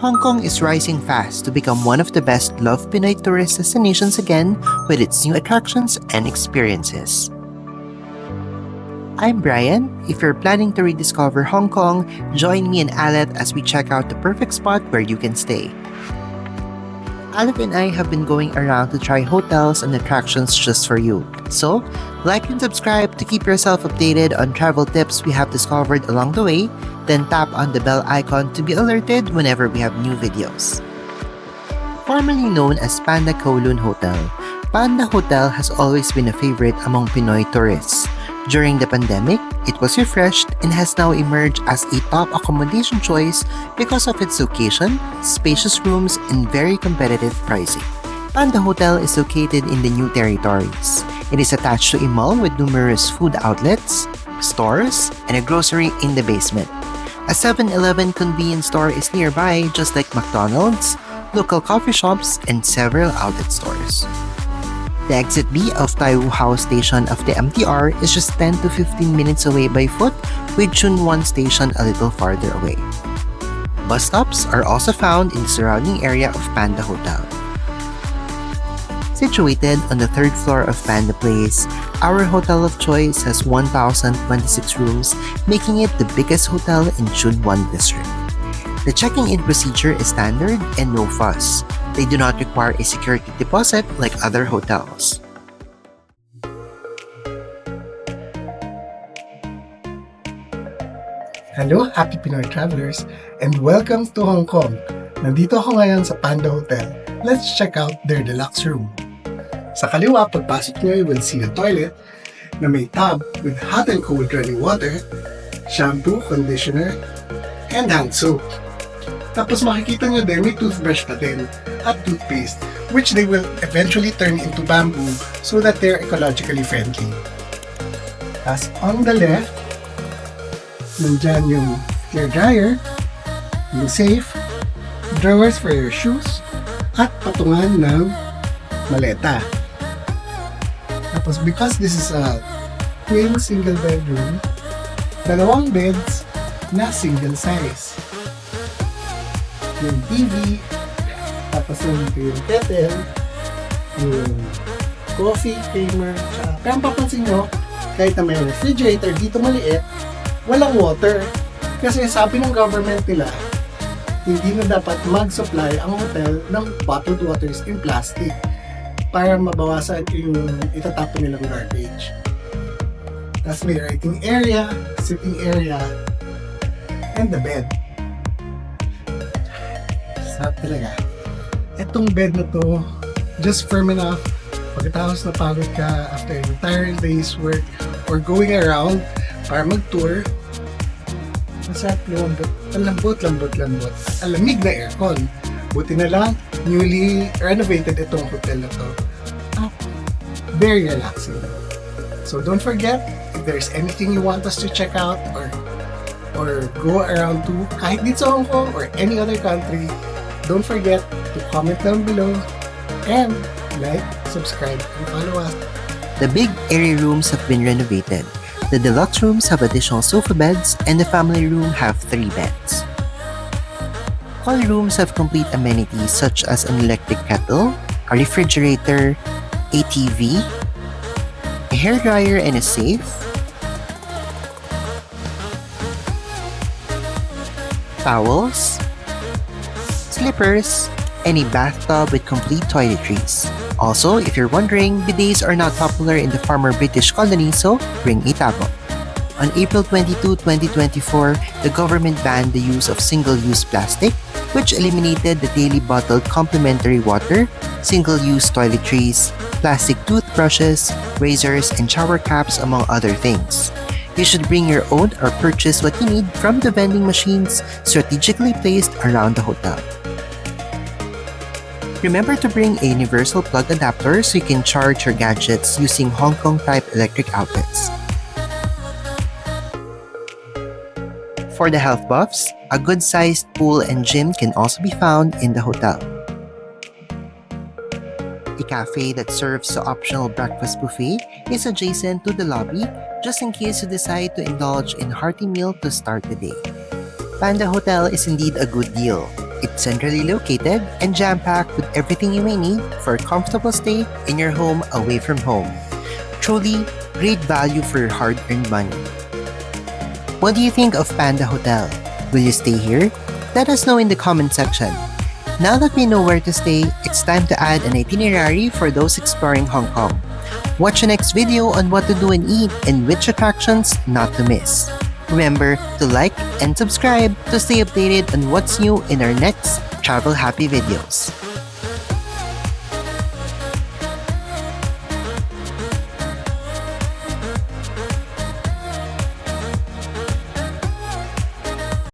Hong Kong is rising fast to become one of the best loved Pinoy tourist destinations again with its new attractions and experiences. I'm Bryan. If you're planning to rediscover Hong Kong, join me and Aleth as we check out the perfect spot where you can stay. Aleth and I have been going around to try hotels and attractions just for you. So, like and subscribe to keep yourself updated on travel tips we have discovered along the way, then tap on the bell icon to be alerted whenever we have new videos. Formerly known as Panda Kowloon Hotel, Panda Hotel has always been a favorite among Pinoy tourists. During the pandemic, it was refreshed and has now emerged as a top accommodation choice because of its location, spacious rooms, and very competitive pricing. Panda Hotel is located in the New Territories. It is attached to a mall with numerous food outlets, stores, and a grocery in the basement. A 7-Eleven convenience store is nearby, just like McDonald's, local coffee shops, and several outlet stores. The exit B of Tai Wo Hau Station of the MTR is just 10 to 15 minutes away by foot, with Tsuen Wan Station a little farther away. Bus stops are also found in the surrounding area of Panda Hotel. Situated on the third floor of Panda Place, our hotel of choice has 1,026 rooms, making it the biggest hotel in Tsuen Wan district. The checking-in procedure is standard and no fuss. They do not require a security deposit like other hotels. Hello, happy Pinoy travelers, and welcome to Hong Kong. Nandito ako ngayon sa Panda Hotel. Let's check out their deluxe room. Sa kaliwa, pagpasok nyo, you will see a toilet na may tub with hot and cold running water, shampoo, conditioner, and hand soap. Tapos makikita nyo din, may toothbrush pa din at toothpaste, which they will eventually turn into bamboo so that they're ecologically friendly. As on the left, nandyan yung hair dryer, yung safe, drawers for your shoes, at patungan ng maleta. Tapos because this is a twin single bedroom, dalawang beds na single size. Yung TV, tapos yung kettle, yung coffee creamer, pero papansin nyo, kahit na may refrigerator dito maliit, walang water. Kasi sabi ng government nila, hindi na dapat mag-supply ang hotel ng bottled waters in plastic para mabawasan yung itatapon nilang garbage. Tapos may writing area, sitting area, and the bed. Sarap talaga. Etong bed na to, just firm enough pagkatapos na pagod ka after an entire day's work or going around para mag-tour. Masarap lambot. Lambot. Alamig na aircon. Buti na lang, newly renovated itong hotel na to. Very relaxing. So don't forget, if there's anything you want us to check out or go around to, kahit dito sa Hong Kong or any other country, don't forget to comment down below and like, subscribe, and follow us. The big airy rooms have been renovated. The deluxe rooms have additional sofa beds, and the family room have 3 beds. All rooms have complete amenities such as an electric kettle, a refrigerator, a TV, a hairdryer and a safe, towels, slippers, and a bathtub with complete toiletries. Also, if you're wondering, bidets are not popular in the former British colony, so bring a tabo. On April 22, 2024, the government banned the use of single-use plastic, which eliminated the daily bottled complimentary water, single-use toiletries, plastic toothbrushes, razors, and shower caps, among other things. You should bring your own or purchase what you need from the vending machines strategically placed around the hotel. Remember to bring a universal plug adapter so you can charge your gadgets using Hong Kong type electric outlets. For the health buffs, a good-sized pool and gym can also be found in the hotel. A cafe that serves the optional breakfast buffet is adjacent to the lobby, just in case you decide to indulge in a hearty meal to start the day. Panda Hotel is indeed a good deal. It's centrally located and jam-packed with everything you may need for a comfortable stay in your home away from home. Truly, great value for your hard-earned money. What do you think of Panda Hotel? Will you stay here? Let us know in the comment section. Now that we know where to stay, it's time to add an itinerary for those exploring Hong Kong. Watch the next video on what to do and eat and which attractions not to miss. Remember to like and subscribe to stay updated on what's new in our next travel happy videos.